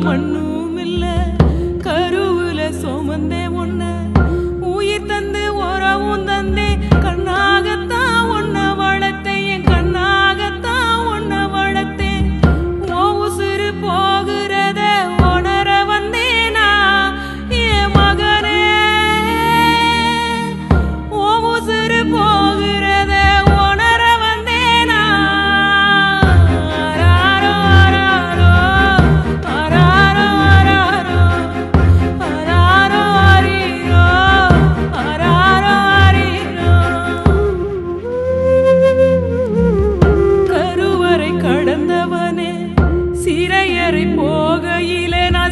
மண்ணும் இல்ல கருவுல சுமந்தே உன்ன உயிர் தந்து உறவும் தந்தே கண்ணாகத்தான் உன்னை வளர்த்தேன் என் கண்ணாகத்தான் உன்னை வளர்த்தேன் ஓ உசுறு போகிறத உணர வந்தேனா என் மகனே ஓ உசுறு போகிறத உணர வந்தேனா அராரோ அராரோ அராரோ அராரோ அராரோ அரீரோ அராரோ அரீரோ கருவறை கடந்தவனே சிறையறை போகையிலே நான்